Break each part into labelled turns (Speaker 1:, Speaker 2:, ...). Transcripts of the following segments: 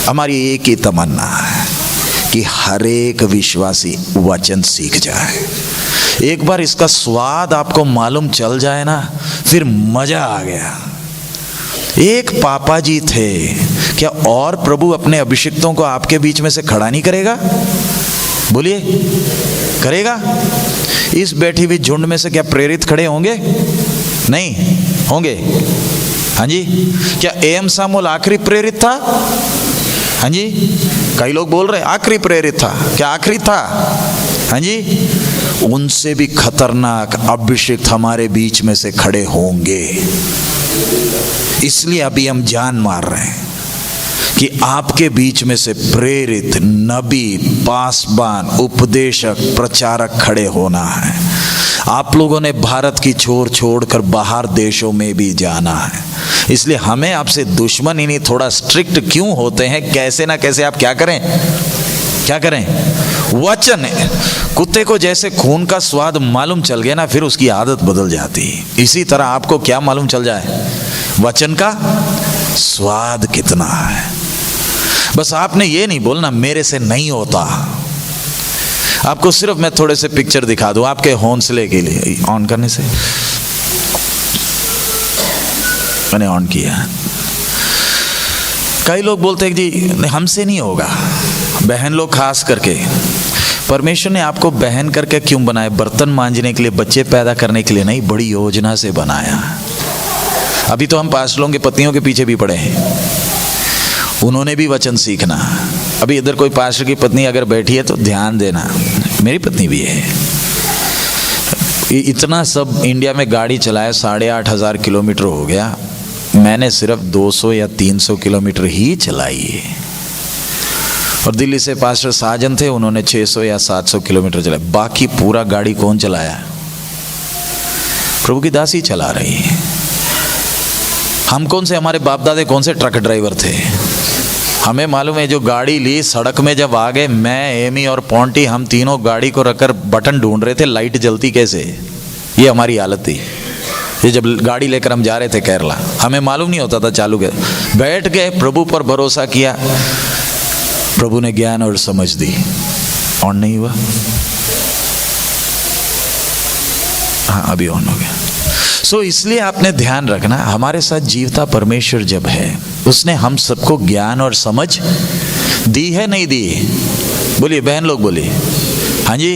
Speaker 1: हमारी एक ही तमन्ना है कि हर एक विश्वासी वचन सीख जाए। एक बार इसका स्वाद आपको मालूम चल जाए ना, फिर मजा आ गया। एक पापा जी थे, क्या और प्रभु अपने अभिषिक्तों को आपके बीच में से खड़ा नहीं करेगा? बोलिए, करेगा? इस बैठी हुई झुंड में से क्या प्रेरित खड़े होंगे? नहीं होंगे। हाँ जी। क्या एम सामुएल आखिरी प्रेरित था? हाँ जी। कई लोग बोल रहे आखिरी प्रेरित था। क्या आखिरी था? हाँ जी। उनसे भी खतरनाक अभिषिक्त हमारे बीच में से खड़े होंगे। इसलिए अभी हम जान मार रहे हैं कि आपके बीच में से प्रेरित, नबी, पासबान, उपदेशक, प्रचारक खड़े होना है। आप लोगों ने भारत की छोर छोड़कर बाहर देशों में भी जाना है। इसलिए हमें आपसे दुश्मन ही नहीं, थोड़ा स्ट्रिक्ट क्यों होते हैं? कैसे ना कैसे आप क्या करें, क्या करें? वचन है। कुत्ते को जैसे खून का स्वाद मालूम चल गया ना, फिर उसकी आदत बदल जाती है। इसी तरह आपको क्या मालूम चल जाए? वचन का स्वाद कितना है। बस आपने ये नहीं बोलना मेरे से नहीं होता। आपको सिर्फ मैं थोड़े से पिक्चर दिखा दूं आपके हौसले के लिए। ऑन करने से मैंने ऑन किया। कई लोग बोलते हैं जी हमसे नहीं होगा। बहन लोग खास करके, परमेश्वर ने आपको बहन करके क्यों बनाया? बर्तन मांजने के लिए, बच्चे पैदा करने के लिए नहीं, बड़ी योजना से बनाया। अभी तो हम पास्टरों की पत्नियों के पीछे भी पड़े हैं, उन्होंने भी वचन सीखना। अभी इधर कोई पास्टर की पत्नी अगर बैठी है तो ध्यान देना, मेरी पत्नी भी है। इतना सब इंडिया में गाड़ी चलाया, 8,500 किलोमीटर हो गया, मैंने सिर्फ 200 या 300 किलोमीटर ही चलाई है। और दिल्ली से पास्टर साजन थे, उन्होंने 600 या 700 किलोमीटर चलाया। बाकी पूरा गाड़ी कौन चलाया? प्रभु की दासी चला रही है। हम कौन से, हमारे बाप दादे कौन से ट्रक ड्राइवर थे? हमें मालूम है, जो गाड़ी ली सड़क में जब आ गए, मैं, एमी और पॉन्टी, हम तीनों गाड़ी को रखकर बटन ढूंढ रहे थे लाइट जलती कैसे। ये हमारी हालत थी। ये जब गाड़ी लेकर हम जा रहे थे केरला, हमें मालूम नहीं होता था चालू के। बैठ गए, प्रभु पर भरोसा किया, प्रभु ने ज्ञान और समझ दी। ऑन नहीं हुआ? हाँ अभी ऑन हो गया। सो इसलिए आपने ध्यान रखना, हमारे साथ जीवता परमेश्वर जब है, उसने हम सबको ज्ञान और समझ दी है, नहीं दी? बोलिए बहन लोग, बोलिए। हाँ जी।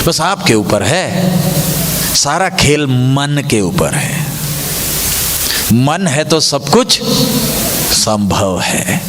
Speaker 1: बस आपके ऊपर है, सारा खेल मन के ऊपर है। मन है तो सब कुछ संभव है।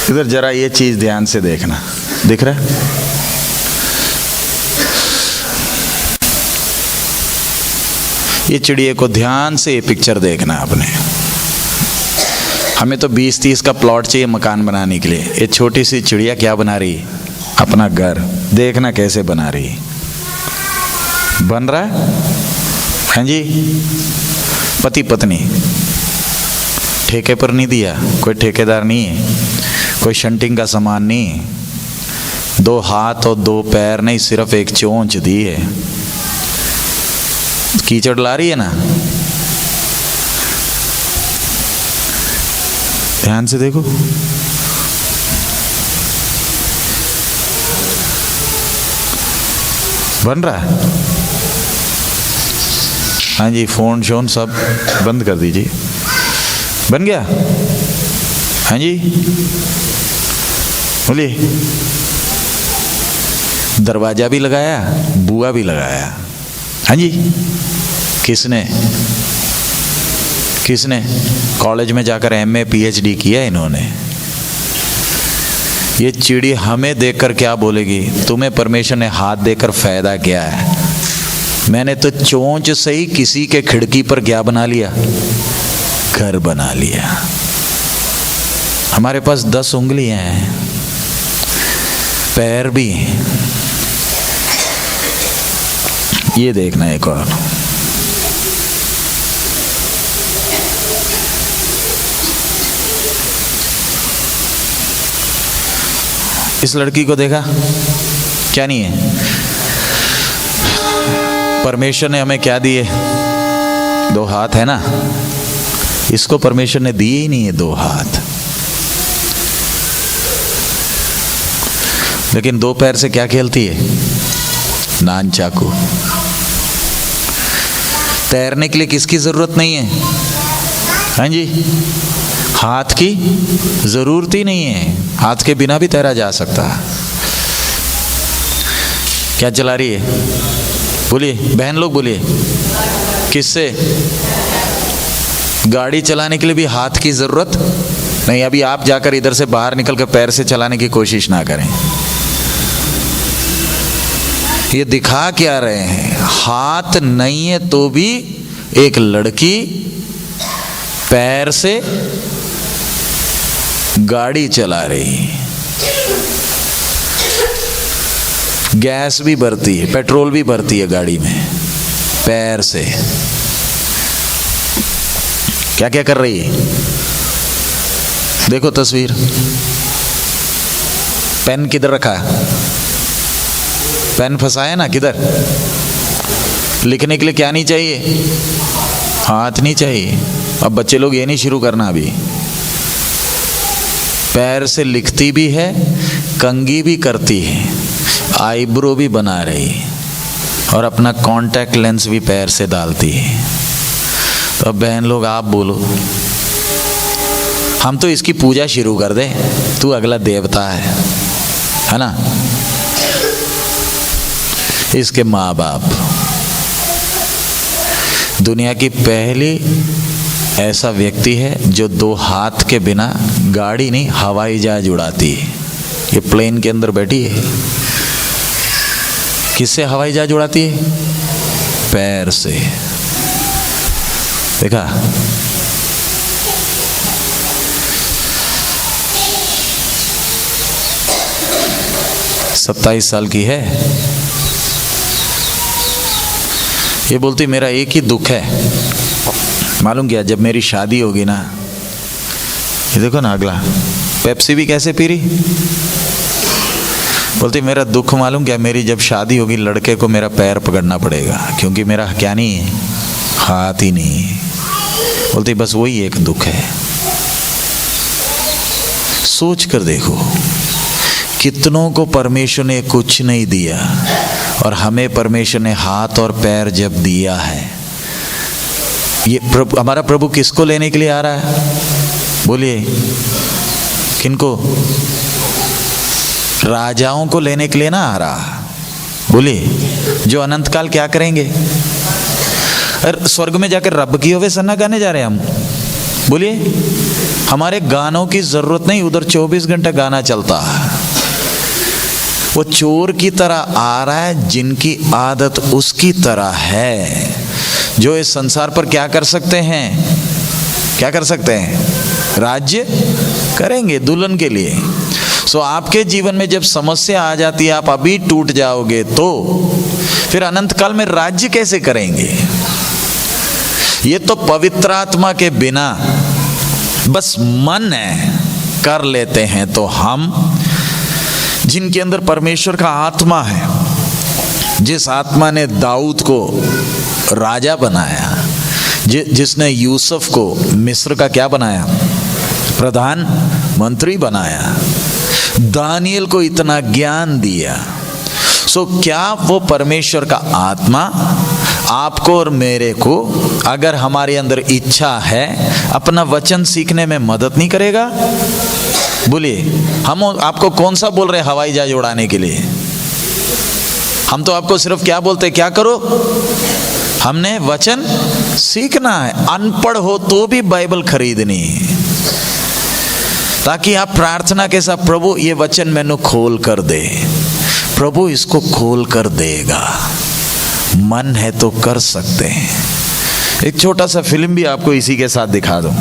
Speaker 1: इधर जरा ये चीज ध्यान से देखना, दिख रहा है? ये चिड़िए को ध्यान से ये पिक्चर देखना आपने। हमें तो 20-30 का प्लॉट चाहिए मकान बनाने के लिए। ये छोटी सी चिड़िया क्या बना रही? अपना घर। देखना कैसे बना रही। बन रहा है? हाँ जी। पति पत्नी, ठेके पर नहीं दिया, कोई ठेकेदार नहीं है, कोई शंटिंग का सामान नहीं, 2 हाथ और 2 पैर नहीं, सिर्फ एक चोंच दी है। कीचड़ ला रही है ना, ध्यान से देखो। बन रहा है? हाँ जी। फोन शोन सब बंद कर दीजिए। बन गया? हाँ जी। बोलिए। दरवाजा भी लगाया, बुआ भी लगाया। हाँ जी। किसने? किसने? कॉलेज में जाकर MA PhD किया इन्होंने। ये चिड़ी हमें देखकर क्या बोलेगी? तुम्हें परमेश्वर ने हाथ देकर फायदा क्या है? मैंने तो चोंच से ही किसी के खिड़की पर क्या बना लिया? घर बना लिया। हमारे पास 10 उंगलियां हैं, पैर भी हैं। ये देखना एक और, इस लड़की को देखा? क्या नहीं है? परमेश्वर ने हमें क्या दिए? 2 हाथ है ना। इसको परमेश्वर ने दिए ही नहीं है 2 हाथ, लेकिन 2 पैर से क्या खेलती है? नान चाकू। तैरने के लिए किसकी जरूरत नहीं है? हाँ जी, हाथ की जरूरत ही नहीं है। हाथ के बिना भी तैरा जा सकता है। क्या चला रही है? बोलिए बहन लोग, बोलिए किससे? गाड़ी चलाने के लिए भी हाथ की जरूरत नहीं। अभी आप जाकर इधर से बाहर निकलकर पैर से चलाने की कोशिश ना करें। ये दिखा क्या रहे हैं? हाथ नहीं है तो भी एक लड़की पैर से गाड़ी चला रही, गैस भी भरती है, पेट्रोल भी भरती है गाड़ी में पैर से। क्या क्या कर रही है? देखो तस्वीर। पेन किधर रखा है? पेन फंसाया ना किधर? लिखने के लिए क्या नहीं चाहिए? हाथ नहीं चाहिए। अब बच्चे लोग ये नहीं शुरू करना, अभी पैर से लिखती भी है, कंघी भी करती है, आईब्रो भी बना रही है, और अपना कॉन्टैक्ट लेंस भी पैर से डालती है। तो अब बहन लोग आप बोलो, हम तो इसकी पूजा शुरू कर दे, तू अगला देवता है ना? इसके माँ बाप दुनिया की पहली ऐसा व्यक्ति है जो 2 हाथ के बिना गाड़ी नहीं, हवाई जहाज उड़ाती है। ये प्लेन के अंदर बैठी है। किससे हवाई जहाज उड़ाती है? पैर से। देखा? सत्ताईस साल की है। ये बोलती मेरा एक ही दुख है, मालूम क्या? जब मेरी शादी होगी ना, ये देखो ना अगला, पेप्सी भी कैसे पी रही। बोलती मेरा दुख मालूम क्या? मेरी जब शादी होगी लड़के को मेरा पैर पकड़ना पड़ेगा, क्योंकि मेरा क्या नहीं है? हाथ ही नहीं है। बोलती बस वही एक दुख है। सोच कर देखो, कितनों को परमेश्वर ने कुछ नहीं दिया, और हमें परमेश्वर ने हाथ और पैर जब दिया है। ये प्रभु, हमारा प्रभु किसको लेने के लिए आ रहा है? बोलिए किनको? राजाओं को लेने के लिए ना आ रहा। बोलिए जो अनंत काल क्या करेंगे? अरे स्वर्ग में जाकर रब की होवे सन्ना गाने जा रहे हैं हम। बोलिए हमारे गानों की जरूरत नहीं, उधर 24 घंटा गाना चलता है। वो चोर की तरह आ रहा है, जिनकी आदत उसकी तरह है, जो इस संसार पर क्या कर सकते हैं? क्या कर सकते हैं? राज्य करेंगे दुल्हन के लिए। सो आपके जीवन में जब समस्या आ जाती है, आप अभी टूट जाओगे, तो फिर अनंत काल में राज्य कैसे करेंगे? ये तो पवित्र आत्मा के बिना बस मन है कर लेते हैं। तो हम जिनके अंदर परमेश्वर का आत्मा है, जिस आत्मा ने दाऊद को राजा बनाया, जिसने यूसुफ को मिस्र का क्या बनाया? प्रधान मंत्री बनाया, दानियल को इतना ज्ञान दिया। सो क्या वो परमेश्वर का आत्मा आपको और मेरे को, अगर हमारे अंदर इच्छा है, अपना वचन सीखने में मदद नहीं करेगा? बोलिए हम आपको कौन सा बोल रहे हैं हवाई जहाज उड़ाने के लिए? हम तो आपको सिर्फ क्या बोलते हैं? क्या करो? हमने वचन सीखना है। अनपढ़ हो तो भी बाइबल खरीदनी है। ताकि आप प्रार्थना के साथ, प्रभु ये वचन मैंने खोल कर दे, प्रभु इसको खोल कर देगा। मन है तो कर सकते हैं। एक छोटा सा फिल्म भी आपको इसी के साथ दिखा दूं।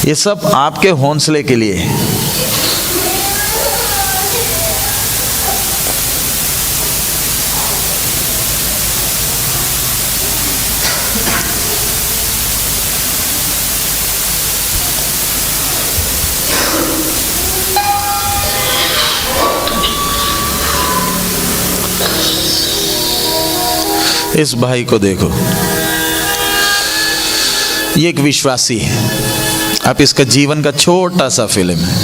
Speaker 1: ये सब आपके हौसले के लिए। इस भाई को देखो, ये एक विश्वासी है। आप इसका जीवन का छोटा सा फिल्म है।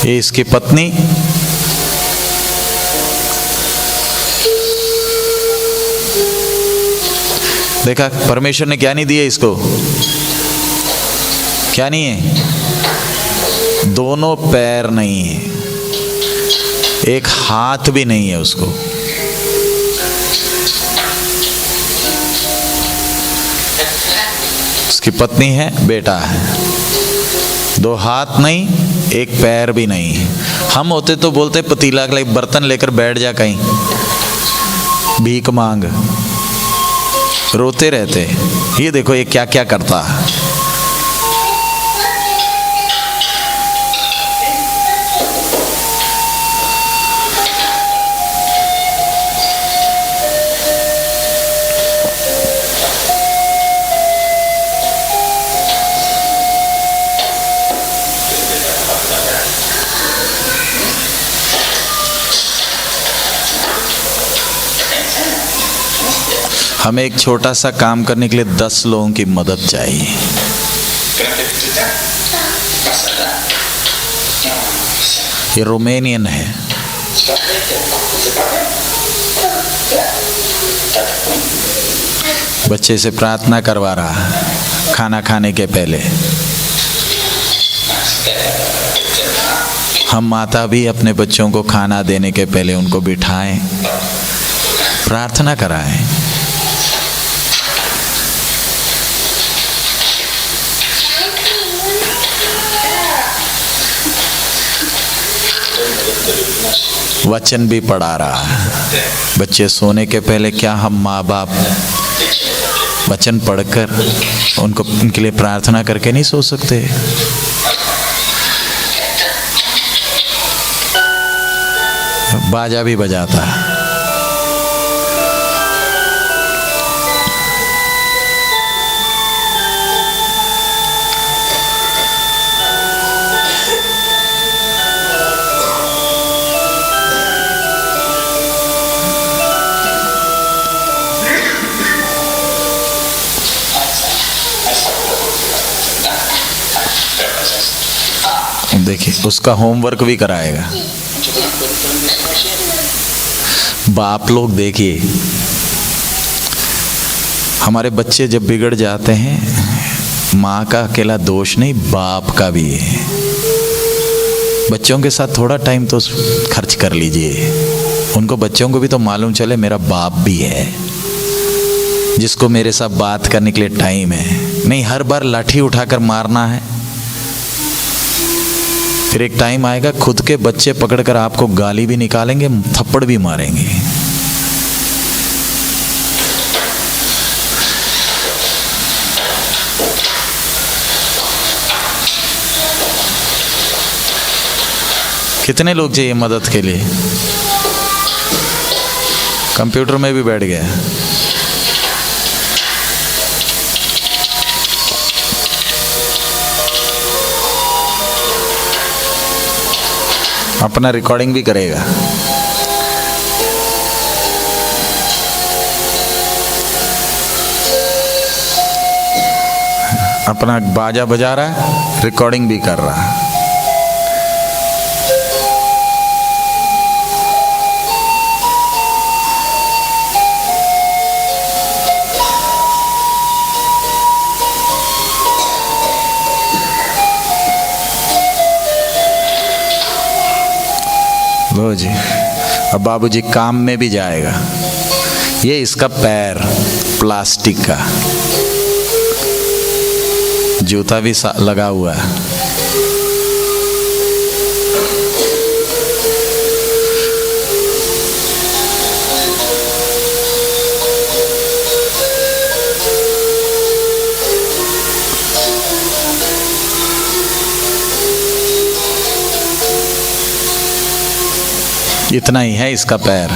Speaker 1: ये इसकी पत्नी, देखा परमेश्वर ने क्या नहीं दिया इसको, क्या नहीं है, दोनों पैर नहीं है, एक हाथ भी नहीं है उसको। उसकी पत्नी है, बेटा है, दो हाथ नहीं, एक पैर भी नहीं है। हम होते तो बोलते पतीला का बर्तन लेकर बैठ जा कहीं, भीख मांग, रोते रहते। ये देखो ये क्या क्या करता है। हमें एक छोटा सा काम करने के लिए 10 लोगों की मदद चाहिए। ये रोमेनियन है। बच्चे से प्रार्थना करवा रहा है खाना खाने के पहले। हम माता भी अपने बच्चों को खाना देने के पहले उनको बिठाएं, प्रार्थना कराएं। वचन भी पढ़ा रहा है। बच्चे सोने के पहले क्या हम माँ बाप वचन पढ़कर उनको, उनके लिए प्रार्थना करके नहीं सो सकते? बाजा भी बजाता है। देखिए उसका होमवर्क भी कराएगा। बाप लोग देखिए, हमारे बच्चे जब बिगड़ जाते हैं, माँ का अकेला दोष नहीं, बाप का भी है। बच्चों के साथ थोड़ा टाइम तो खर्च कर लीजिए। उनको, बच्चों को भी तो मालूम चले मेरा बाप भी है जिसको मेरे साथ बात करने के लिए टाइम है। नहीं हर बार लाठी उठाकर मारना है। फिर एक टाइम आएगा खुद के बच्चे पकड़कर आपको गाली भी निकालेंगे, थप्पड़ भी मारेंगे। कितने लोग चाहिए मदद के लिए? कंप्यूटर में भी बैठ गया। अपना रिकॉर्डिंग भी करेगा। अपना बाजा बजा रहा है, रिकॉर्डिंग भी कर रहा है। लो जी, अब बाबूजी काम में भी जाएगा। ये इसका पैर प्लास्टिक का, जूता भी लगा हुआ है। इतना ही है इसका पैर।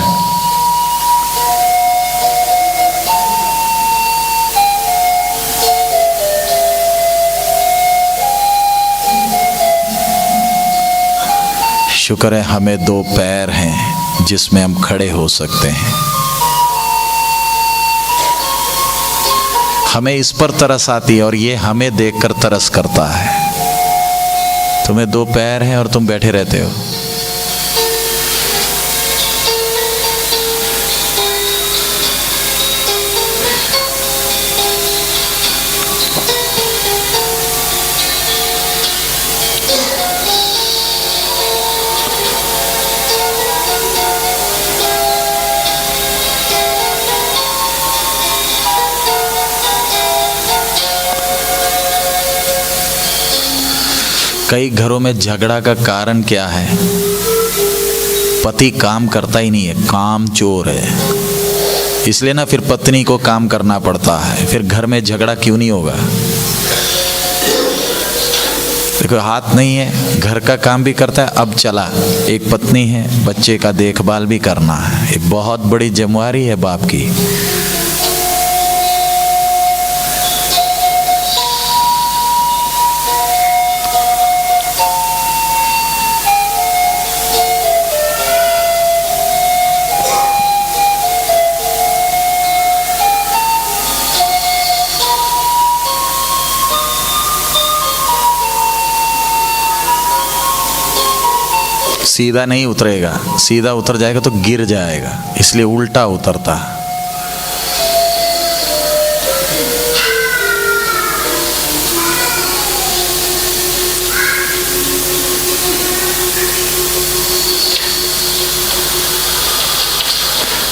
Speaker 1: शुक्र है हमें 2 पैर हैं जिसमें हम खड़े हो सकते हैं। हमें इस पर तरस आती है और ये हमें देखकर तरस करता है। तुम्हें 2 पैर हैं और तुम बैठे रहते हो। कई घरों में झगड़ा का कारण क्या है? पति काम करता ही नहीं है, काम चोर है। इसलिए ना फिर पत्नी को काम करना पड़ता है। फिर घर में झगड़ा क्यों नहीं होगा? देखो, हाथ नहीं है, घर का काम भी करता है। अब चला, एक पत्नी है, बच्चे का देखभाल भी करना है। एक बहुत बड़ी जिम्मेवारी है बाप की। सीधा नहीं उतरेगा, सीधा उतर जाएगा तो गिर जाएगा, इसलिए उल्टा उतरता।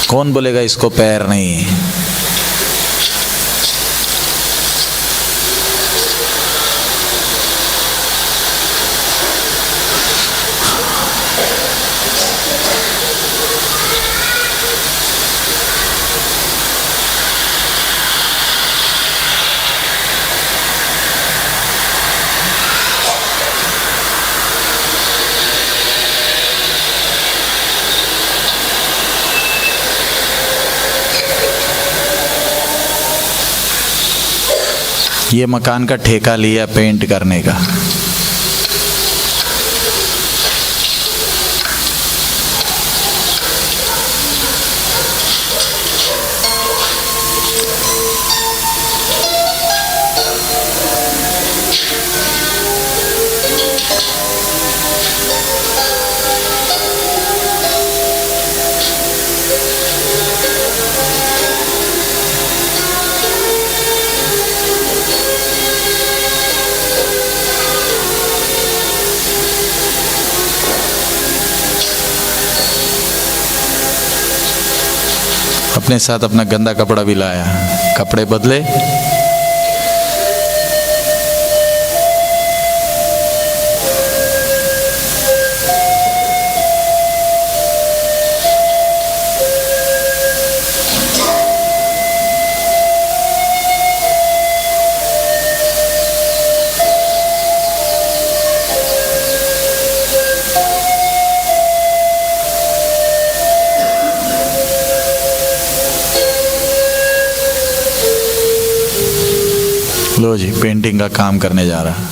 Speaker 1: कौन बोलेगा इसको पैर नहीं? ये मकान का ठेका लिया पेंट करने का। अपने साथ अपना गंदा कपड़ा भी लाया, कपड़े बदले। लो जी, पेंटिंग का काम करने जा रहा।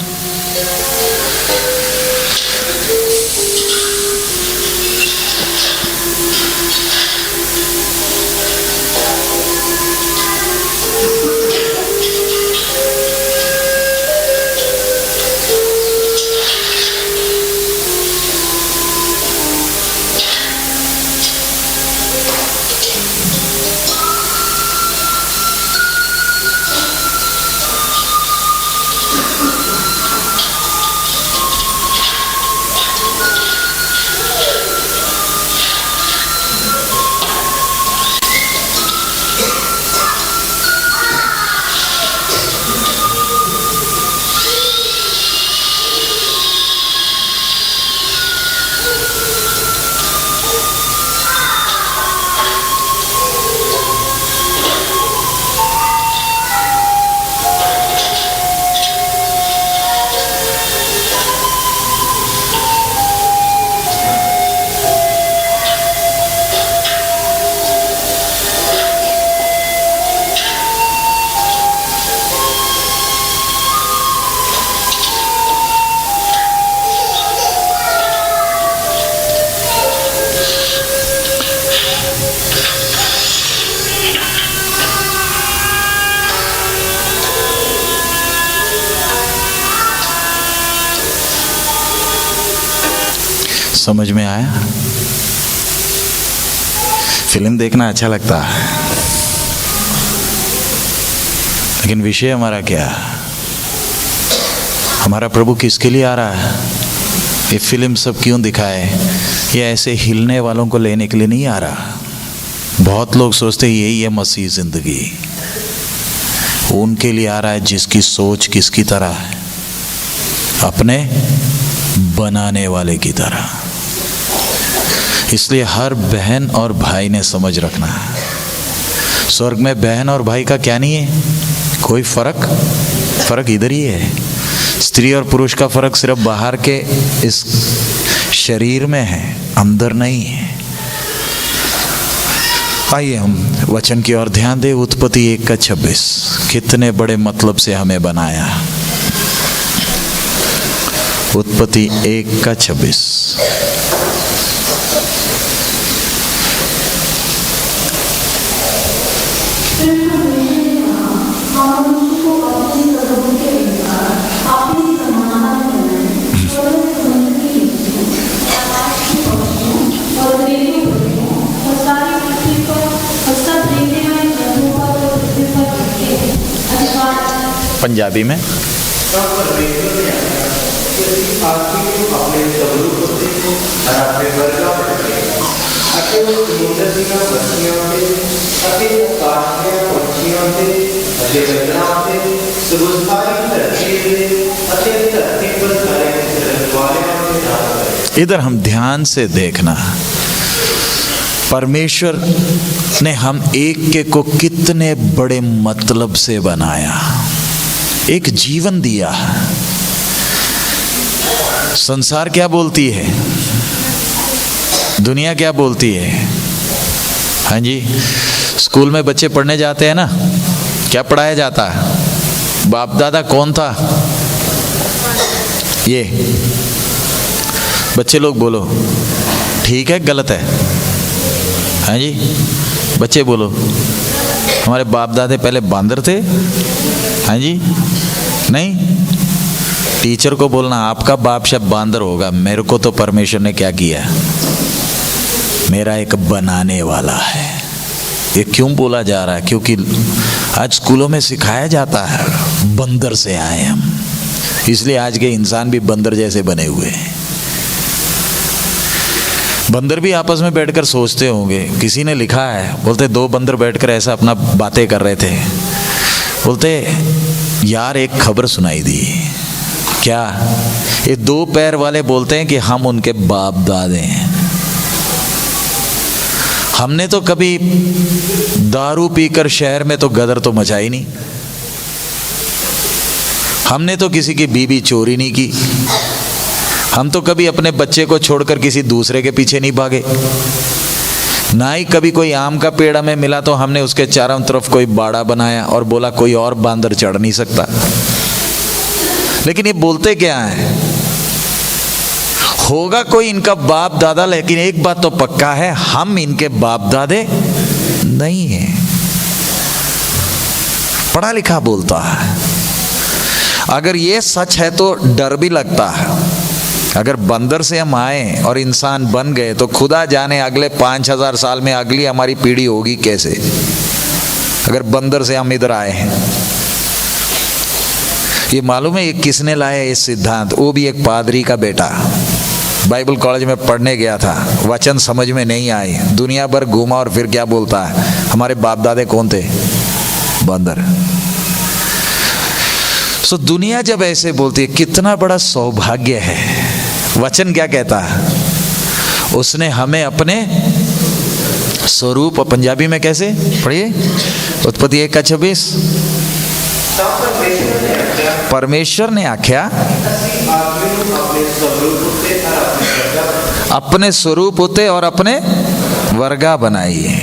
Speaker 1: समझ में आया? फिल्म देखना अच्छा लगता है, लेकिन विषय हमारा क्या है? हमारा प्रभु किसके लिए आ रहा है? ये फिल्म सब क्यों दिखाए? ये ऐसे हिलने वालों को लेने के लिए नहीं आ रहा। बहुत लोग सोचते यही है मसीह जिंदगी, उनके लिए आ रहा है जिसकी सोच किसकी तरह है? अपने बनाने वाले की तरह। इसलिए हर बहन और भाई ने समझ रखना है, स्वर्ग में बहन और भाई का क्या नहीं है कोई फर्क इधर ही है। स्त्री और पुरुष का फर्क सिर्फ बाहर के इस शरीर में है, अंदर नहीं है। आइए हम वचन की ओर ध्यान दें। उत्पत्ति 1:26 कितने बड़े मतलब से हमें बनाया। उत्पत्ति 1:26 पंजाबी में इधर हम ध्यान से देखना, परमेश्वर ने हम एक के को कितने बड़े मतलब से बनाया, एक जीवन दिया। संसार क्या बोलती है, दुनिया क्या बोलती है? हाँ जी, स्कूल में बच्चे पढ़ने जाते हैं ना, क्या पढ़ाया जाता है? बाप दादा कौन था? ये बच्चे लोग बोलो, ठीक है गलत है? हाँ जी, बच्चे बोलो, हमारे बाप दादे पहले बांदर थे? हाँ जी, नहीं। टीचर को बोलना आपका बाप शायद बांदर होगा, मेरे को तो परमेश्वर ने क्या किया, मेरा एक बनाने वाला है। ये क्यों बोला जा रहा है? क्योंकि आज स्कूलों में सिखाया जाता है बंदर से आए हम, इसलिए आज के इंसान भी बंदर जैसे बने हुए हैं। बंदर भी आपस में बैठकर सोचते होंगे। किसी ने लिखा है, बोलते 2 बंदर बैठकर ऐसा अपना बातें कर रहे थे, बोलते यार एक खबर सुनाई दी। क्या? ये 2 पैर वाले बोलते हैं कि हम उनके बाप दादे हैं। हमने तो कभी दारू पीकर शहर में तो गदर तो मचाई नहीं, हमने तो किसी की बीबी चोरी नहीं की, हम तो कभी अपने बच्चे को छोड़कर किसी दूसरे के पीछे नहीं भागे, ना ही कभी कोई आम का पेड़ हमें मिला तो हमने उसके चारों तरफ कोई बाड़ा बनाया और बोला कोई और बांदर चढ़ नहीं सकता। लेकिन ये बोलते क्या है? होगा कोई इनका बाप दादा, लेकिन एक बात तो पक्का है, हम इनके बाप दादे नहीं है। पढ़ा लिखा बोलता है। अगर ये सच है तो डर भी लगता है। अगर बंदर से हम आए और इंसान बन गए तो खुदा जाने अगले 5000 साल में अगली हमारी पीढ़ी होगी कैसे, अगर बंदर से हम इधर आए हैं। ये मालूम है ये किसने लाया ये सिद्धांत? वो भी एक पादरी का बेटा, बाइबल कॉलेज में पढ़ने गया था, वचन समझ में नहीं आई, दुनिया भर घूमा और फिर क्या बोलता है, हमारे बाप दादे कौन थे? बंदर। सो दुनिया जब ऐसे बोलती है, कितना बड़ा सौभाग्य है। वचन क्या कहता है? उसने हमें अपने स्वरूप, पंजाबी में कैसे पढ़िए, उत्पत्ति 1:26 परमेश्वर ने आख्या अपने स्वरूप होते और अपने वर्गा बनाई है।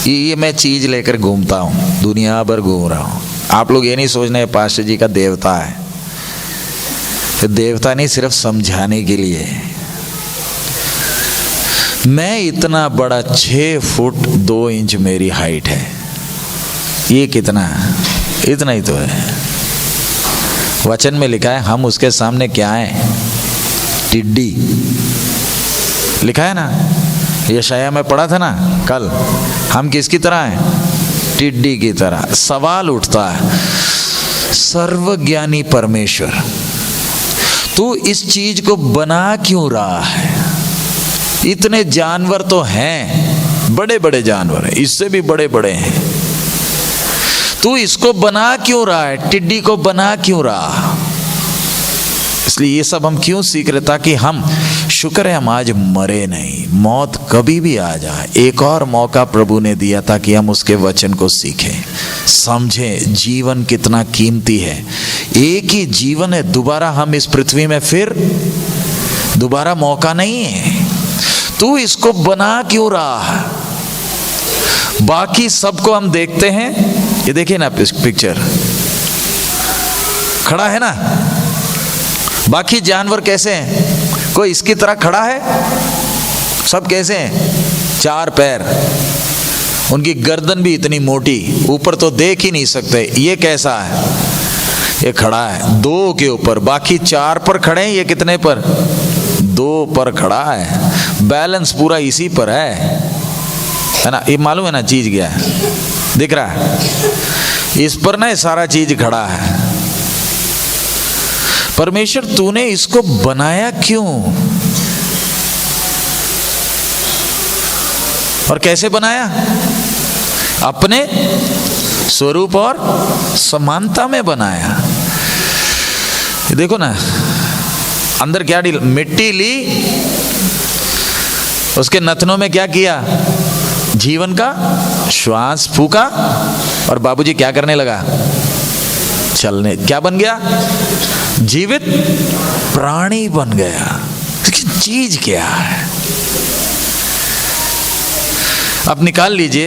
Speaker 1: ये मैं चीज लेकर घूमता हूँ, दुनिया भर घूम रहा हूँ। आप लोग ये नहीं सोचना है पास्टर जी का देवता है, तो देवता नहीं, सिर्फ समझाने के लिए। मैं इतना बड़ा 6 फुट 2 इंच मेरी हाइट है, ये कितना है? इतना ही तो है। वचन में लिखा है हम उसके सामने क्या है? टिड्डी। लिखा है ना, यशाया में पढ़ा था ना कल, हम किसकी तरह हैं? टिड्डी की तरह। सवाल उठता है, सर्वज्ञानी परमेश्वर, तू इस चीज को बना क्यों रहा है? इतने जानवर तो हैं, बड़े बड़े जानवर हैं, इससे भी बड़े बड़े हैं, तू इसको बना क्यों रहा है? टिड्डी को बना क्यों रहा? इसलिए ये सब हम क्यों सीख रहे? ताकि हम, शुक्र है हम आज मरे नहीं, मौत कभी भी आ जाए, एक और मौका प्रभु ने दिया ताकि हम उसके वचन को सीखें, समझें जीवन कितना कीमती है। एक ही जीवन है, दोबारा हम इस पृथ्वी में फिर दोबारा मौका नहीं है। तू इसको बना क्यों रहा है? बाकी सबको हम देखते हैं, ये देखिए ना पिक्चर खड़ा है ना, बाकी जानवर कैसे हैं? कोई इसकी तरह खड़ा है? सब कैसे हैं? चार पैर, उनकी गर्दन भी इतनी मोटी, ऊपर तो देख ही नहीं सकते। ये कैसा है? ये खड़ा है दो के ऊपर, बाकी चार पर खड़े हैं, ये कितने पर? दो पर खड़ा है। बैलेंस पूरा इसी पर है ना? ये मालूम है ना चीज क्या है? दिख रहा है इस पर ना, सारा चीज खड़ा है। परमेश्वर तूने इसको बनाया क्यों और कैसे बनाया? अपने स्वरूप और समानता में बनाया। देखो ना, अंदर क्या डील, मिट्टी ली, उसके नथनों में क्या किया? जीवन का श्वास फूका, और बाबूजी क्या करने लगा? चलने। क्या बन गया? जीवित प्राणी बन गया। चीज क्या है? अब निकाल लीजिए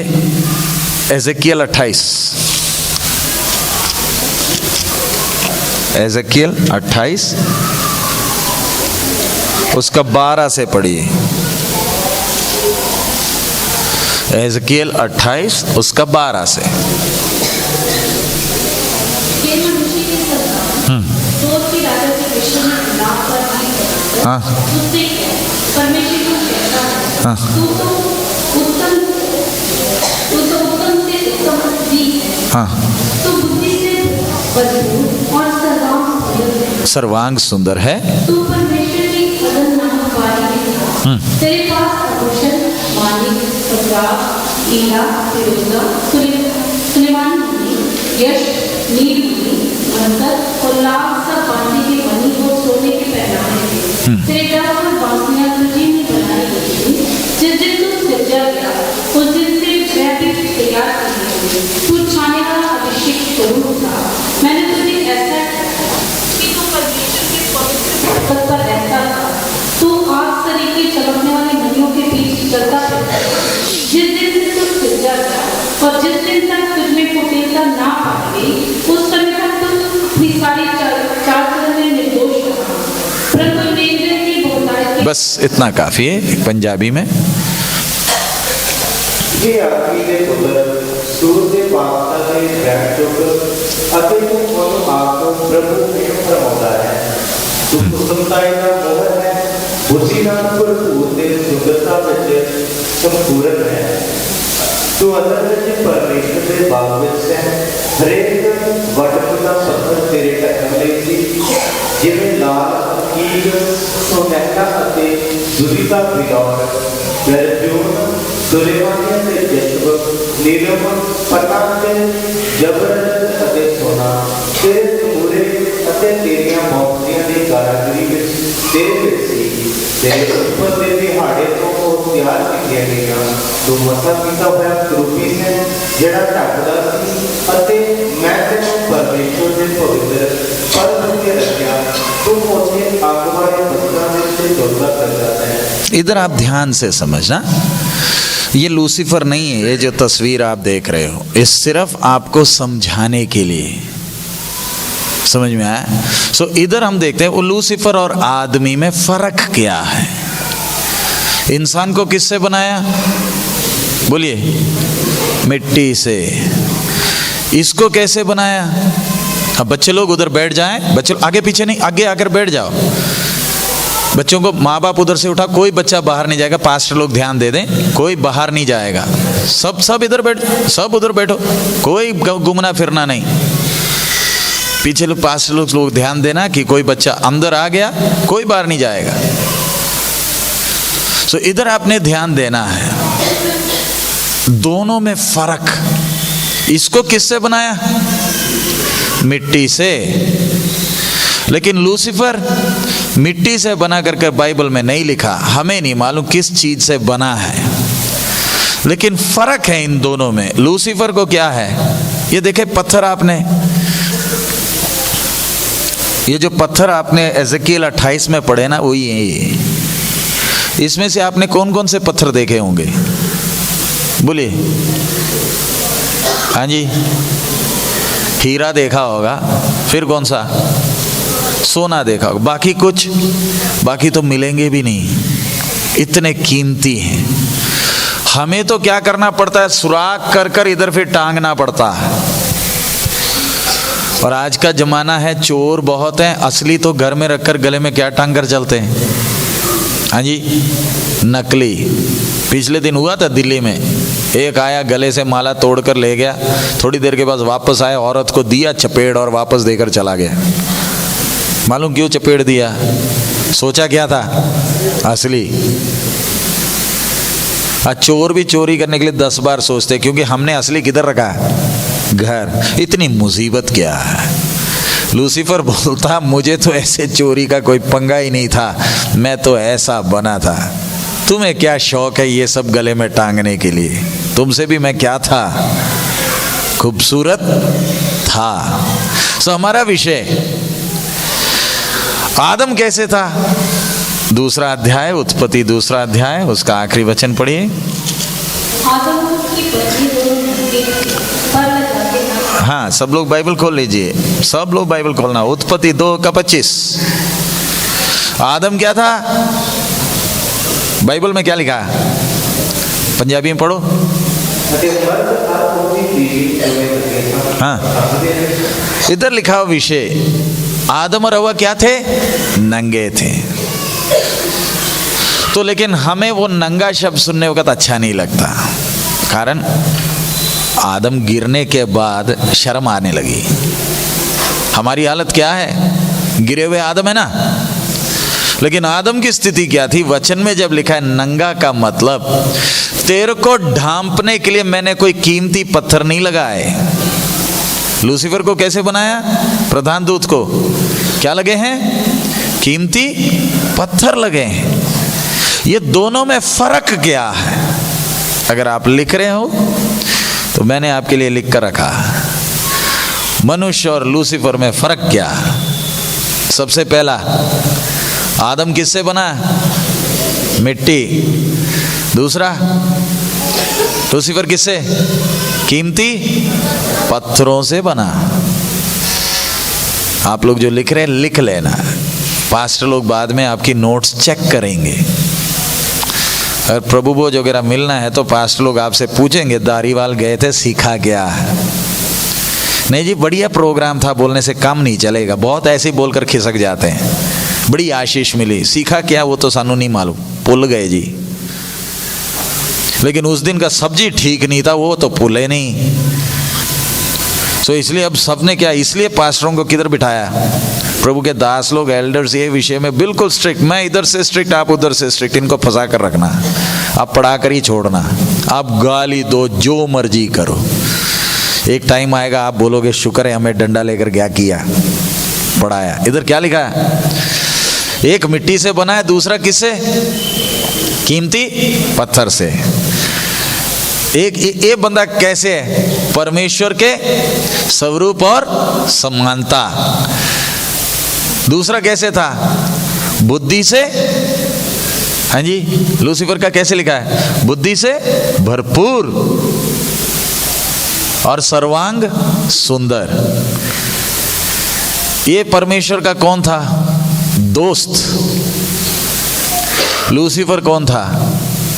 Speaker 1: एजेकियल 28, एजेकियल 28 उसका 12 से पढ़िए। एजेकियल 28 उसका 12 से। हाँ हाँ हाँ, सर्वांग सुंदर है। तेरे पास आभूषण, मानिक, हीरा, सुलेमानी, यश, नीलमणि, बनकर और लाख सब बांधे के मणि को सोने के पहनावे थे। तेरे दस और बांसुरियां तुझी ने बनाई गई थी। जिस दिन तू सजा गया उस दिन से मैं भी तैयार कर ली। तू छाने का अभिषेक स्वरूप था। मैंने तुझे ऐसा कि तू परमेश्वर के पवित्र पद पर रहता था। तू आग तरीके चमकने वाले मणियों के बीच चलता फिरता। जिस दिन से तू सजा गया और जिस दिन तक तुझ में कुटिलता ना पाई गई, उस समय तक तू अपनी सारी चाल में निर्दोष रहा। परंतु मेरे की बहुतायत। बस इतना काफी है पंजाबी में।
Speaker 2: ये आदमी ने पुत्र सूर्य पाता के बैठ चुक अति मुख आपको प्रभु ने फरमाता है। तू सुनताई का मोहर है, उसी नाम पर पूरे सुंदरता में संपूर्ण है। तू अंदर में परमेश्वर के बावजूद से हरेक वटपुता पत्थर तेरे टकले सी जिन्हें लाल कील सोनेटा अते दुरिता बिगौर दर्जून सुलेमानिया से जश्व नीलम पतांगे जबरदस्त अते सोना तेरे पूरे अते तेरियां मोतियां दी कारीगरी विच तेरे विच सी। तेरे ऊपर दे दिहाड़े तो तैयार कीतियां गईयां। तू मसा कीता होया करूबी से जेड़ा ढकदा सी अते मैं तेनों परमेश्वर दे पवित्र पद के रखया। तू उसे आग वाले बदला से जोड़ा कर जाता है।
Speaker 1: इधर आप ध्यान से समझना, ये लूसीफर नहीं है। ये जो तस्वीर आप देख रहे हो, ये सिर्फ आपको समझाने के लिए, समझ में आया? सो इधर हम देखते हैं वो लूसीफर और आदमी में फर्क क्या है। इंसान को किससे बनाया? बोलिए, मिट्टी से। इसको कैसे बनाया? अब बच्चे लोग उधर बैठ जाएं, बच्चे आगे पीछे नहीं, आगे आकर बैठ जाओ। बच्चों को माँ बाप उधर से उठा, कोई बच्चा बाहर नहीं जाएगा, पास्टर लोग ध्यान दे दें, कोई बाहर नहीं जाएगा, सब इधर बैठ, सब उधर बैठो, कोई घूमना फिरना नहीं। पीछे लोग पास्टर लोग ध्यान देना कि कोई बच्चा अंदर आ गया, कोई बाहर नहीं जाएगा। तो इधर आपने ध्यान देना है। दोनों में फर्क। इसको किससे बनाया? मिट्टी से। लेकिन लूसीफर मिट्टी से बना करके बाइबल में नहीं लिखा, हमें नहीं मालूम किस चीज से बना है, लेकिन फर्क है इन दोनों में। लूसीफर को क्या है, ये देखे पत्थर, आपने ये जो पत्थर आपने एजेकियल 28 में पढ़े ना, वही है ये। इसमें से आपने कौन कौन से पत्थर देखे होंगे? बोलिए। हाँ जी, हीरा देखा होगा, फिर कौन सा? सोना देखा होगा। बाकी कुछ? बाकी तो मिलेंगे भी नहीं, इतने कीमती हैं। हमें तो क्या करना पड़ता है, सुराख कर कर इधर फिर टांगना पड़ता है। और आज का जमाना है, चोर बहुत हैं, असली तो घर में रखकर गले में क्या टांग कर चलते हैं? हाँ जी, नकली। पिछले दिन हुआ था दिल्ली में, एक आया गले से माला तोड़कर ले गया, थोड़ी देर के बाद वापस आया, औरत को दिया चपेड़ और वापस देकर चला गया। मालूम क्यों चपेड़ दिया? सोचा क्या था? असली। चोर भी चोरी करने के लिए 10 बार सोचते, क्योंकि हमने असली किधर रखा है? घर। इतनी मुसीबत क्या है। लूसीफर बोलता, मुझे तो ऐसे चोरी का कोई पंगा ही नहीं था, मैं तो ऐसा बना था। तुम्हें क्या शौक है ये सब गले में टांगने के लिए? तुमसे भी मैं क्या था, खूबसूरत था। सो हमारा विषय आदम कैसे था? दूसरा अध्याय, उत्पत्ति दूसरा अध्याय, उसका आखिरी वचन पढ़िए। हाँ, सब लोग बाइबल खोल लीजिए, सब लोग बाइबल खोलना। उत्पत्ति 2:25। आदम क्या था? बाइबल में क्या लिखा है? पंजाबी में पढ़ो। हाँ, इधर लिखा हुआ विषय, आदम और हव्वा क्या थे? नंगे थे। तो लेकिन हमें वो नंगा शब्द सुनने वक्त अच्छा नहीं लगता, कारण आदम गिरने के बाद शर्म आने लगी। हमारी हालत क्या है? गिरे हुए आदम है ना। लेकिन आदम की स्थिति क्या थी? वचन में जब लिखा है नंगा, का मतलब तेरे को ढांपने के लिए मैंने कोई कीमती पत्थर नहीं लगाए। लूसीफर को कैसे बनाया? प्रधान दूत को क्या लगे हैं? कीमती पत्थर लगे हैं। ये दोनों में फर्क क्या है? अगर आप लिख रहे हो तो मैंने आपके लिए लिख कर रखा, मनुष्य और लूसीफर में फर्क क्या। सबसे पहला, आदम किससे बना? मिट्टी। दूसरा, लूसीफर किससे? कीमती पत्थरों से बना। आप लोग जो लिख रहे हैं लिख लेना, पास्टर लोग बाद में आपकी नोट्स चेक करेंगे। अगर प्रभु भोज वगैरह मिलना है तो पास्टर लोग आपसे पूछेंगे, दारीवाल गए थे, सीखा क्या है? नहीं जी, बढ़िया प्रोग्राम था, बोलने से काम नहीं चलेगा। बहुत ऐसे ही बोलकर खिसक जाते हैं, बड़ी आशीष मिली, सीखा क्या वो तो सानू नहीं मालूम, भूल गए जी। लेकिन उस दिन का सब्जी ठीक नहीं था, वो तो भूले नहीं। सो इसलिए अब सबने क्या, इसलिए पास्टरों को किधर बिठाया? प्रभु के दास लोग, एल्डर्स, ये विषय में बिल्कुल स्ट्रिक्ट। मैं इधर से स्ट्रिक्ट, आप उधर से स्ट्रिक्ट। इनको फंसा कर रखना, आप पढ़ा कर ही छोड़ना। आप गाली दो, जो मर्जी करो, एक टाइम आएगा आप बोलोगे शुक्र है हमें डंडा लेकर क्या किया, पढ़ाया। इधर क्या लिखा है? एक मिट्टी से बना है, दूसरा किससे? कीमती पत्थर से। एक ये बंदा कैसे है? परमेश्वर के स्वरूप और समानता। दूसरा कैसे था? बुद्धि से। हाँ जी, लूसीफर का कैसे लिखा है? बुद्धि से भरपूर और सर्वांग सुंदर। ये परमेश्वर का कौन था? दोस्त। लूसीफर कौन था?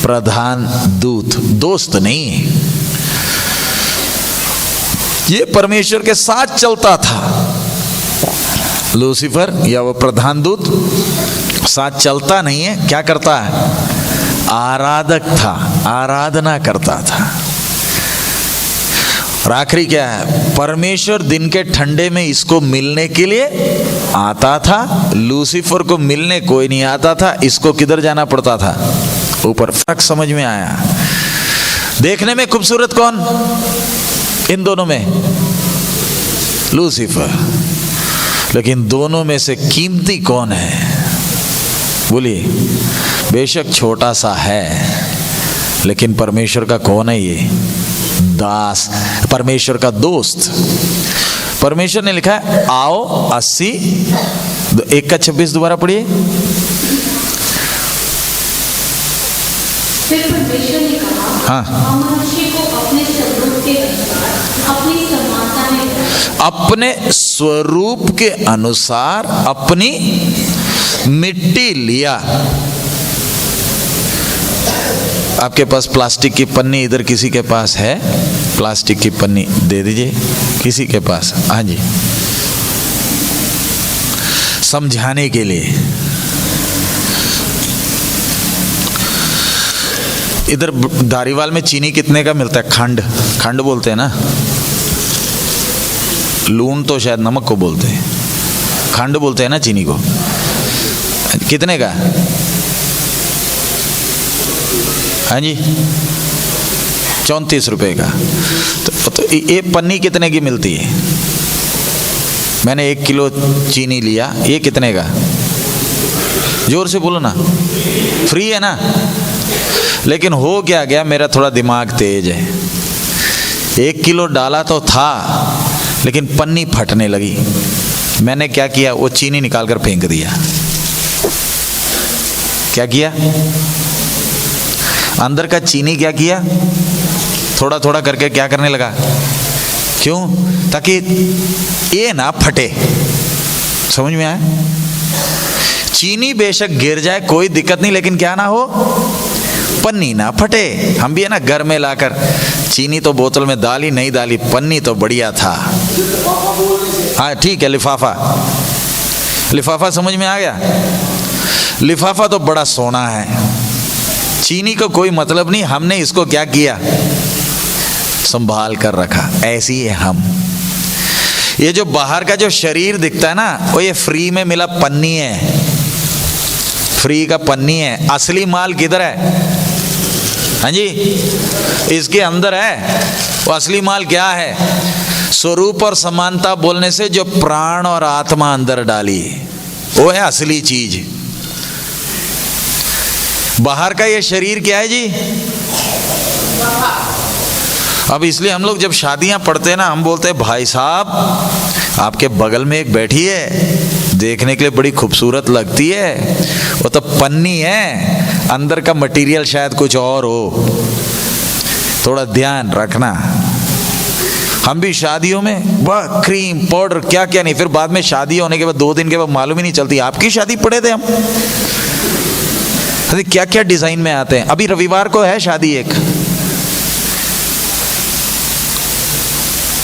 Speaker 1: प्रधान दूत, दोस्त नहीं। ये परमेश्वर के साथ चलता था लूसीफर या वो प्रधान दूत, साथ चलता नहीं है, क्या करता है? आराधक था, आराधना करता था। और आखिरी क्या है? परमेश्वर दिन के ठंडे में इसको मिलने के लिए आता था, लूसीफर को मिलने कोई नहीं आता था, इसको किधर जाना पड़ता था? ऊपर। फर्क समझ में आया? देखने में खूबसूरत कौन इन दोनों में? लूसीफर। लेकिन दोनों में से कीमती कौन है? बोलिए। बेशक छोटा सा है, लेकिन परमेश्वर का कौन है? ये दास, परमेश्वर का दोस्त। परमेश्वर ने लिखा है आओ 80, 1:26 दोबारा पढ़िए।
Speaker 3: फिर परमेश्वर ने कहा,
Speaker 1: हाँ,
Speaker 3: हम मनुष्य को अपने स्वरूप के अनुसार अपनी समानता में बनाएं।
Speaker 1: अपने स्वरूप के अनुसार अपनी मिट्टी लिया। आपके पास प्लास्टिक की पन्नी इधर किसी के पास है? प्लास्टिक की पन्नी दे दीजिए किसी के पास। हाँ जी, समझाने के लिए। इधर धारीवाल में चीनी कितने का मिलता है? खंड, खंड बोलते हैं ना, लून तो शायद नमक को बोलते हैं, खंड बोलते हैं ना चीनी को। कितने का? हाँ जी, 34 रुपए का। तो ये पन्नी कितने की मिलती है? मैंने 1 किलो चीनी लिया, ये कितने का? जोर से बोलो ना। फ्री है ना? लेकिन हो क्या गया, मेरा थोड़ा दिमाग तेज है। 1 किलो डाला तो था, लेकिन पन्नी फटने लगी। मैंने क्या किया? वो चीनी निकाल कर फेंक दिया। क्या किया? अंदर का चीनी क्या किया? थोड़ा थोड़ा करके क्या करने लगा? क्यों? ताकि ये ना फटे। समझ में आया? चीनी बेशक गिर जाए कोई दिक्कत नहीं, लेकिन क्या ना हो? पन्नी ना फटे। हम भी है ना घर में लाकर चीनी तो बोतल में डाली, नहीं डाली, पन्नी तो बढ़िया था। हाँ ठीक है, लिफाफा, लिफाफा समझ में आ गया? लिफाफा तो बड़ा सोना है, चीनी को कोई मतलब नहीं। हमने इसको क्या किया? संभाल कर रखा। ऐसी है हम। ये जो बाहर का जो शरीर दिखता है ना, वो ये फ्री में मिला पन्नी है, फ्री का पन्नी है। असली माल किधर है? हाँ जी, इसके अंदर है। वो असली माल क्या है? स्वरूप और समानता बोलने से जो प्राण और आत्मा अंदर डाली, वो है असली चीज। बाहर का ये शरीर क्या है जी? अब इसलिए हम लोग जब शादियां पढ़ते हैं ना, हम बोलते हैं भाई साहब आपके बगल में एक बैठी है, देखने के लिए बड़ी खूबसूरत लगती है, वो तो पन्नी है, अंदर का मटेरियल शायद कुछ और हो, थोड़ा ध्यान रखना। हम भी शादियों में वाह क्रीम पाउडर क्या क्या नहीं, फिर बाद में शादी होने के बाद 2 दिन के बाद मालूम ही नहीं चलती। आपकी शादी पढ़े थे हम, क्या क्या डिजाइन में आते हैं। अभी रविवार को है शादी, एक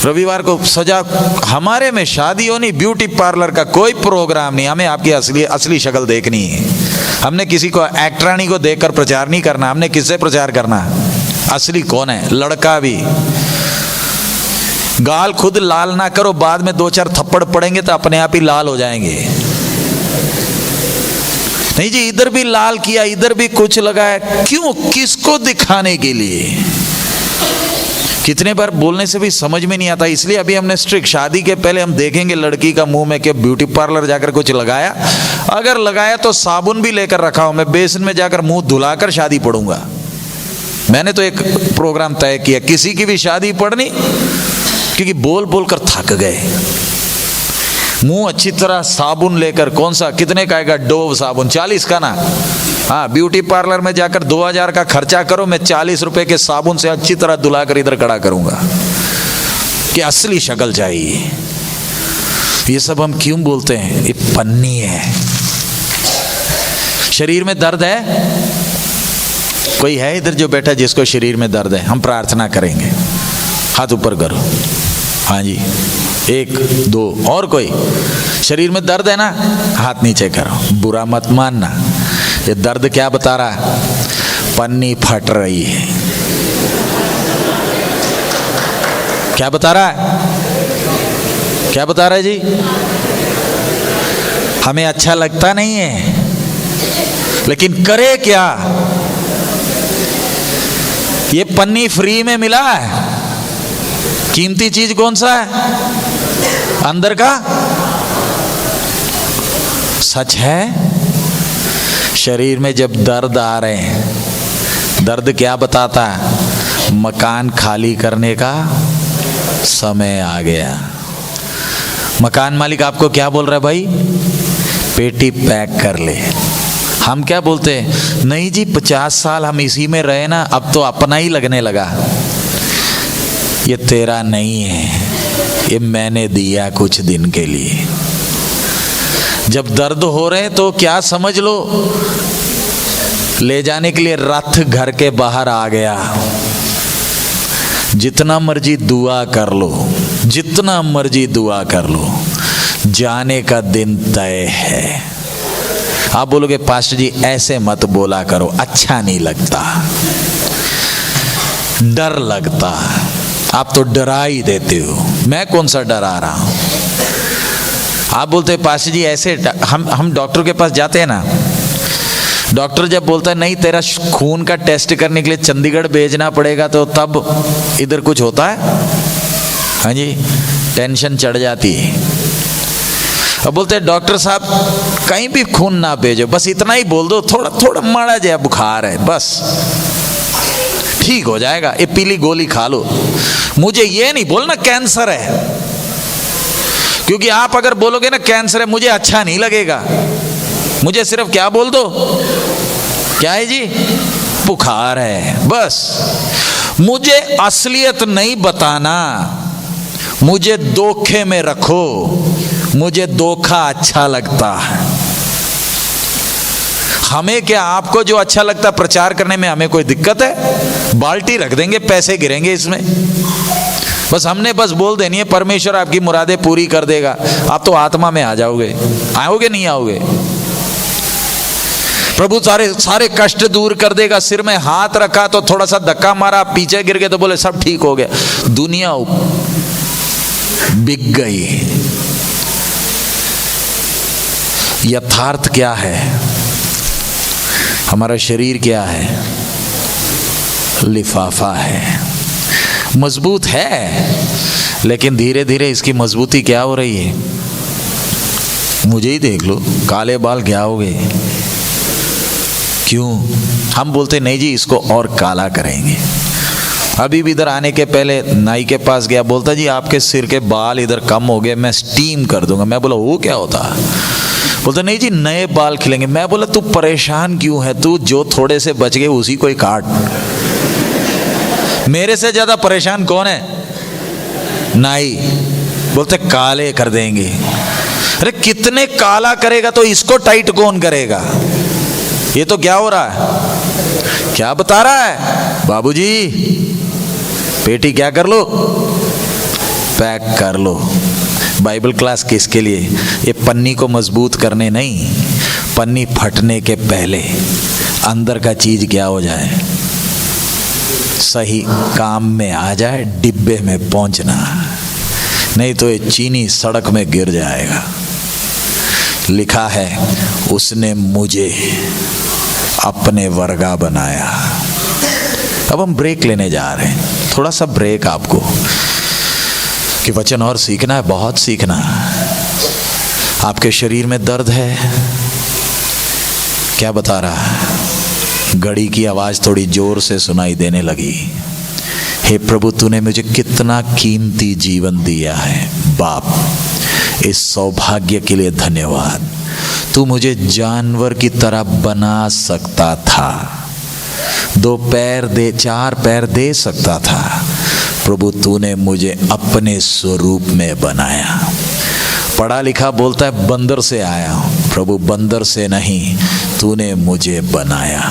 Speaker 1: रविवार को सजा। हमारे में शादी होनी, ब्यूटी पार्लर का कोई प्रोग्राम नहीं, हमें आपकी असली शक्ल देखनी है। हमने किसी को एक्ट्रानी को देखकर प्रचार नहीं करना, हमने किससे प्रचार करना? असली कौन है? लड़का भी। गाल खुद लाल ना करो, बाद में 2-4 थप्पड़ पड़ेंगे तो अपने आप ही लाल हो जाएंगे। नहीं जी, इधर भी लाल किया, इधर भी कुछ लगाया, क्यों? किसको दिखाने के लिए? कितने बार बोलने से भी समझ में नहीं आता, इसलिए अभी हमने स्ट्रिक्ट। शादी के पहले हम देखेंगे लड़की का मुंह में कि ब्यूटी पार्लर जाकर कुछ लगाया, अगर लगाया तो साबुन भी लेकर रखा हो, मैं बेसिन में जाकर मुंह धुलाकर शादी पढ़ूंगा। मैंने तो एक प्रोग्राम तय किया, किसी की भी शादी पढ़नी, क्योंकि बोल बोल कर थक गए। मुंह अच्छी तरह साबुन लेकर, कौन सा कितने का आएगा? डोव साबुन 40 का ना। हाँ, ब्यूटी पार्लर में जाकर 2000 का खर्चा करो, मैं 40 रुपए के साबुन से अच्छी तरह धुलाकर इधर खड़ा करूंगा कि असली शक्ल चाहिए। ये सब हम क्यों बोलते हैं? ये पन्नी है। शरीर में दर्द है? कोई है इधर जो बैठा जिसको शरीर में दर्द है? हम प्रार्थना करेंगे, हाथ ऊपर करो, हाँ जी, 1 2 और कोई? शरीर में दर्द है ना, हाथ नीचे करो, बुरा मत मानना। ये दर्द क्या बता रहा है? पन्नी फट रही है। क्या बता रहा है? क्या बता रहा है जी? हमें अच्छा लगता नहीं है, लेकिन करे क्या? ये पन्नी फ्री में मिला है। कीमती चीज कौन सा है? अंदर का सच है। शरीर में जब दर्द आ रहे हैं, दर्द क्या बताता है? मकान खाली करने का समय आ गया। मकान मालिक आपको क्या बोल रहा है? भाई पेटी पैक कर ले। हम क्या बोलते हैं? नहीं जी, 50 साल हम इसी में रहे ना, अब तो अपना ही लगने लगा। ये तेरा नहीं है, ये मैंने दिया कुछ दिन के लिए। जब दर्द हो रहे तो क्या समझ लो, ले जाने के लिए रथ घर के बाहर आ गया। जितना मर्जी दुआ कर लो, जितना मर्जी दुआ कर लो, जाने का दिन तय है। आप बोलोगे पास्टर जी ऐसे मत बोला करो, अच्छा नहीं लगता, डर लगता। आप तो डरा ही देते हो, मैं कौन सा डरा रहा हूं? आप बोलते पास्टर जी ऐसे, हम डॉक्टर के पास जाते हैं ना, डॉक्टर जब बोलता है नहीं तेरा खून का टेस्ट करने के लिए चंडीगढ़ भेजना पड़ेगा, तो तब इधर कुछ होता है? हाँ जी, टेंशन चढ़ जाती है। अब बोलते हैं डॉक्टर साहब कहीं भी खून ना भेजो, बस इतना ही बोल दो, थोड़ा थोड़ा माड़ा जया बुखार है, बस ठीक हो जाएगा, ये पीली गोली खा लो। मुझे ये नहीं बोलना कैंसर है, क्योंकि आप अगर बोलोगे ना कैंसर है, मुझे अच्छा नहीं लगेगा। मुझे सिर्फ क्या बोल दो, क्या है जी? बुखार है, बस। मुझे असलियत नहीं बताना, मुझे धोखे में रखो, मुझे धोखा अच्छा लगता है। हमें क्या, आपको जो अच्छा लगता प्रचार करने में हमें कोई दिक्कत है? बाल्टी रख देंगे, पैसे गिरेंगे इसमें। बस हमने बस बोल देनी है, परमेश्वर आपकी मुरादें पूरी कर देगा। आप तो आत्मा में आ जाओगे, आओगे नहीं आओगे? प्रभु सारे कष्ट दूर कर देगा। सिर में हाथ रखा तो थोड़ा सा धक्का मारा, पीछे गिर गए तो बोले सब ठीक हो गया। दुनिया बिक गई। यथार्थ क्या है? हमारा शरीर क्या है? लिफाफा है, मजबूत है, लेकिन धीरे धीरे इसकी मजबूती क्या हो रही है? मुझे ही देख लो, काले बाल क्या हो गए? क्यों? हम बोलते नहीं जी इसको और काला करेंगे। अभी भी इधर आने के पहले नाई के पास गया, बोलता जी आपके सिर के बाल इधर कम हो गए, मैं स्टीम कर दूंगा। मैं बोला वो क्या होता? बोलता नहीं जी नए बाल खिलेंगे। मैं बोला तू परेशान क्यों है? तू जो थोड़े से बच गए उसी को ही काट। मेरे से ज्यादा परेशान कौन है? नाई। बोलते काले कर देंगे। अरे कितने काला करेगा तो इसको टाइट कौन करेगा? ये तो क्या हो रहा है? क्या बता रहा है? बाबूजी पेटी क्या कर लो? पैक कर लो। बाइबल क्लास किसके लिए? ये पन्नी को मजबूत करने नहीं, पन्नी फटने के पहले अंदर का चीज क्या हो जाए, सही काम में आ जाए, डिब्बे में पहुंचना। नहीं तो ये चीनी सड़क में गिर जाएगा। लिखा है उसने मुझे अपने वर्गा बनाया। अब हम ब्रेक लेने जा रहे हैं, थोड़ा सा ब्रेक आपको, कि वचन और सीखना है, बहुत सीखना है। आपके शरीर में दर्द है, क्या बता रहा है? घड़ी की आवाज थोड़ी जोर से सुनाई देने लगी। हे प्रभु तूने मुझे कितना कीमती जीवन दिया है बाप, इस सौभाग्य के लिए धन्यवाद। तू मुझे जानवर की तरह बना सकता था, 2 पैर दे, 4 पैर दे सकता था। प्रभु तूने मुझे अपने स्वरूप में बनाया। पढ़ा लिखा बोलता है बंदर से आया हूं। प्रभु बंदर से नहीं, तूने मुझे बनाया।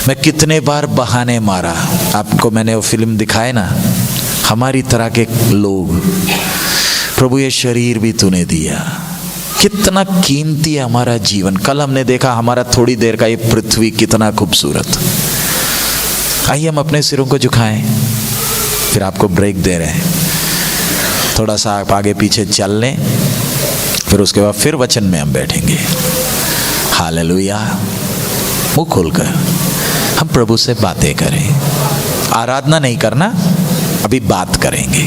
Speaker 1: मैं कितने बार बहाने मारा। आपको मैंने वो फिल्म दिखाए ना, हमारी तरह के लोग। प्रभु ये शरीर भी तूने दिया, कितना कीमती है हमारा जीवन। कल हमने देखा हमारा थोड़ी देर का ये पृथ्वी कितना खूबसूरत। आइए हम अपने सिरों को झुकाएं, फिर आपको ब्रेक दे रहे हैं, थोड़ा सा आप आगे पीछे चल लें, फिर उसके बाद फिर वचन में हम बैठेंगे। हालेलुया। मुंह खोलकर हम प्रभु से बातें करें। आराधना नहीं करना, अभी बात करेंगे।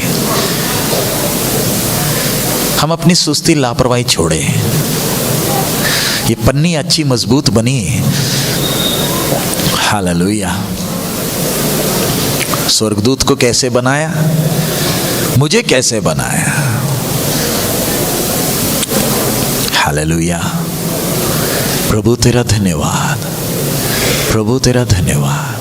Speaker 1: हम अपनी सुस्ती लापरवाही छोड़े। ये पन्नी अच्छी मजबूत बनी है। हालेलुया। स्वर्गदूत को कैसे बनाया, मुझे कैसे बनाया। हालेलुया। प्रभु तेरा धन्यवाद, प्रभु तेरा धन्यवाद।